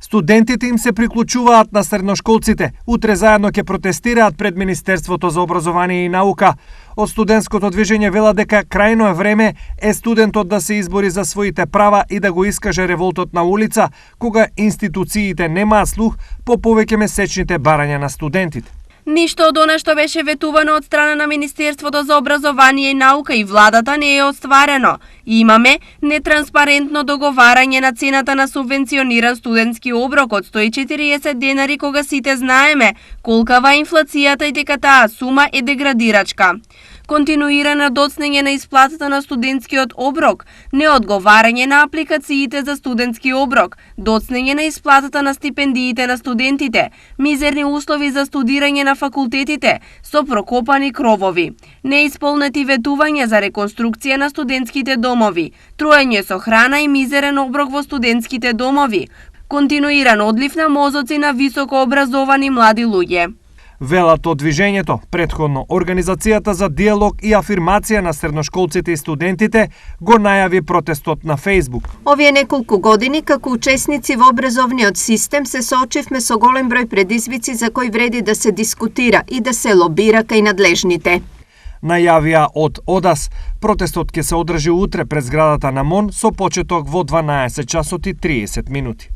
Студентите им се приклучуваат на средношколците. Утре заедно ќе протестираат пред Министерството за образование и наука. Од студентското движење велат дека крајно време е студентот да се избори за своите права и да го искаже револтот на улица, кога институциите немаат слух по повеќе месечните барања на студентите. Ништо од она што беше ветувано од страна на Министерството за образование и наука и владата не е остварено. Имаме нетранспарентно договарање на цената на субвенциониран студентски оброк од 140 денари, кога сите знаеме колкава е инфлацијата и дека таа сума е деградирачка. Континуирано доцнење на исплатата на студентскиот оброк, неодговарање на апликациите за студентски оброк, доцнење на исплатата на стипендиите на студентите, мизерни услови за студирање на факултетите со прокопани кровови, неисполнети ветувања за реконструкција на студентските домови, труење со храна и мизерен оброк во студентските домови, континуиран одлив на мозоци на високо образовани млади луѓе. Велат од движењето, претходно Организацијата за диалог и афирмација на средношколците и студентите го најави протестот на Facebook. Овие неколку години како учесници во образовниот систем се соочивме со голем број предизвици за кои вреди да се дискутира и да се лобира кај надлежните. Најавија од ОДАС, протестот ќе се одржи утре пред зградата на МОН со почеток во 12 часот и 30 минути.